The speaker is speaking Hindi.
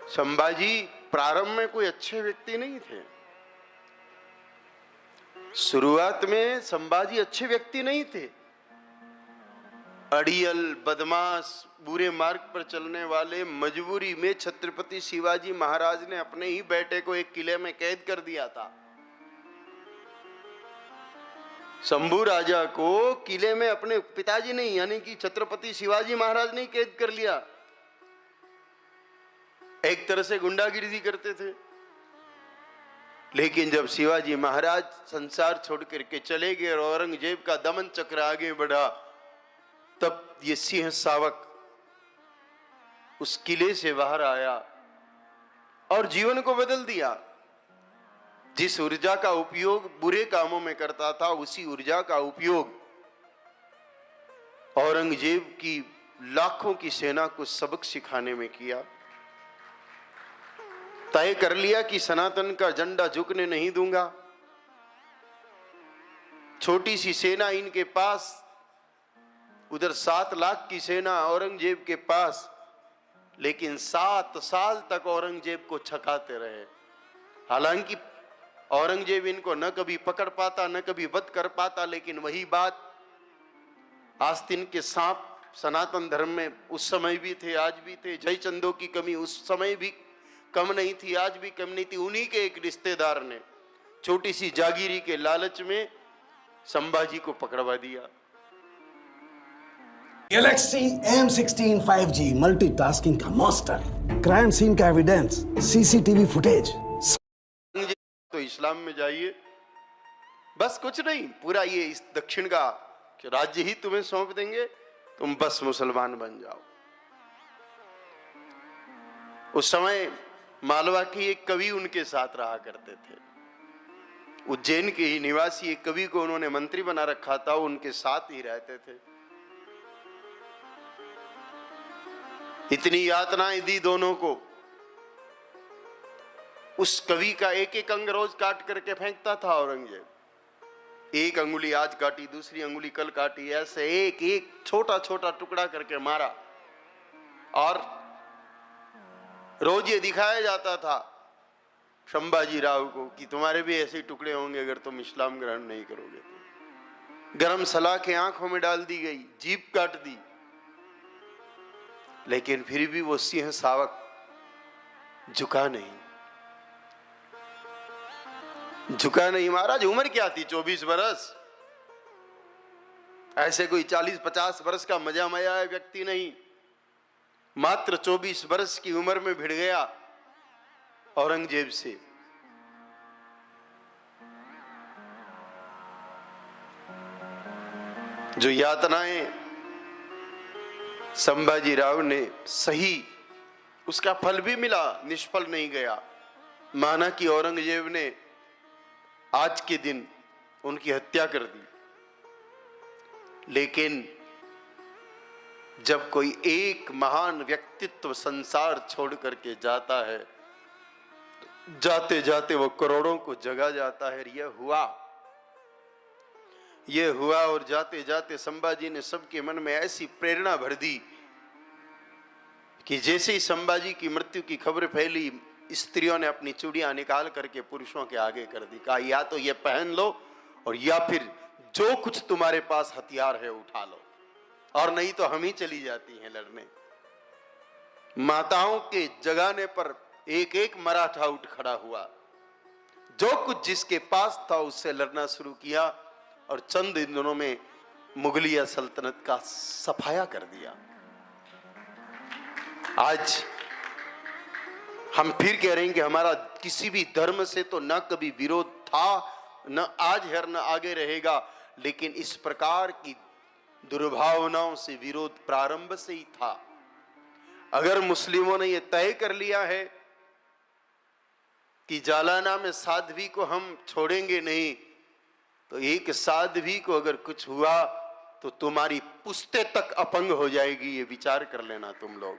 संभाजी प्रारंभ में कोई अच्छे व्यक्ति नहीं थे। शुरुआत में संभाजी अच्छे व्यक्ति नहीं थे। अड़ियल, बदमाश, बुरे मार्ग पर चलने वाले, मजबूरी में छत्रपति शिवाजी महाराज ने अपने ही बेटे को एक किले में कैद कर दिया था। शंभू राजा को किले में अपने पिताजी ने यानी कि छत्रपति शिवाजी महाराज ने कैद कर लिया। एक तरह से गुंडागिरी करते थे। लेकिन जब शिवाजी महाराज संसार छोड़ करके चले गए और औरंगजेब का दमन चक्र आगे बढ़ा, तब ये सिंह शावक उस किले से बाहर आया और जीवन को बदल दिया। जिस ऊर्जा का उपयोग बुरे कामों में करता था, उसी ऊर्जा का उपयोग औरंगजेब की लाखों की सेना को सबक सिखाने में किया। तय कर लिया कि सनातन का झंडा झुकने नहीं दूंगा। छोटी सी सेना इनके पास, उधर 7 लाख की सेना औरंगजेब के पास, लेकिन 7 साल तक औरंगजेब को छकाते रहे। हालांकि औरंगजेब इनको न कभी पकड़ पाता, न कभी वध कर पाता, लेकिन वही बात आस्तीन के सांप सनातन धर्म में उस समय भी थे, आज भी थे। जयचंदों की कमी उस समय भी कम नहीं थी, आज भी कम नहीं थी। उन्हीं के एक रिश्तेदार ने छोटी सी जागीरी के लालच में संभाजी को पकड़वा दिया। गैलेक्सी M16 5G मल्टीटास्किंग का मास्टर, क्राइम सीन का एविडेंस, सीसीटीवी फुटेज। तो इस्लाम में जाइए, बस कुछ नहीं, पूरा ये इस दक्षिण का राज्य ही तुम्हें सौंप देंगे, तुम बस मुसलमान बन जाओ। उस समय मालवा के एक कवि उनके साथ रहा करते थे। उज्जैन के ही निवासी एक कवि को उन्होंने मंत्री बना रखा था, उनके साथ ही रहते थे। इतनी यातनाएं दी दोनों को। उस कवि का एक एक अंग रोज काट करके फेंकता था औरंगजेब। एक अंगुली आज काटी, दूसरी अंगुली कल काटी, ऐसे एक एक छोटा छोटा टुकड़ा करके मारा। और रोज ये दिखाया जाता था संभाजी राव को कि तुम्हारे भी ऐसे टुकड़े होंगे अगर तुम इस्लाम ग्रहण नहीं करोगे तो। गरम सलाखें आंखों में डाल दी गई, जीभ काट दी, लेकिन फिर भी वो सिंह शावक झुका नहीं। झुका नहीं। महाराज उम्र क्या थी? 24 बरस। ऐसे कोई 40-50 बरस का मजा मया व्यक्ति नहीं, मात्र 24 बरस की उम्र में भिड़ गया औरंगजेब से। जो यातनाएं संभाजी राव ने सही, उसका फल भी मिला, निष्फल नहीं गया। माना कि औरंगजेब ने आज के दिन उनकी हत्या कर दी, लेकिन जब कोई एक महान व्यक्तित्व संसार छोड़ करके जाता है, जाते जाते वो करोड़ों को जगा जाता है। यह हुआ और जाते जाते संभाजी ने सबके मन में ऐसी प्रेरणा भर दी कि जैसे ही संभाजी की मृत्यु की खबर फैली, स्त्रियों ने अपनी चूड़ियां निकाल करके पुरुषों के आगे कर दी। कहा या तो ये पहन लो और या फिर जो कुछ तुम्हारे पास हथियार है उठा लो, और नहीं तो हम ही चली जाती हैं लड़ने। माताओं के जगाने पर एक एक मराठा उठ खड़ा हुआ, जो कुछ जिसके पास था उससे लड़ना शुरू किया और चंद दिनों में मुगलिया सल्तनत का सफाया कर दिया। आज हम फिर कह रहे हैं कि हमारा किसी भी धर्म से तो न कभी विरोध था, न आज है, न आगे रहेगा, लेकिन इस प्रकार की दुर्भावनाओं से विरोध प्रारंभ से ही था। अगर मुस्लिमों ने यह तय कर लिया है कि जालाना में साध्वी को हम छोड़ेंगे नहीं, तो एक साध्वी को अगर कुछ हुआ तो तुम्हारी पुश्ते तक अपंग हो जाएगी, ये विचार कर लेना तुम लोग।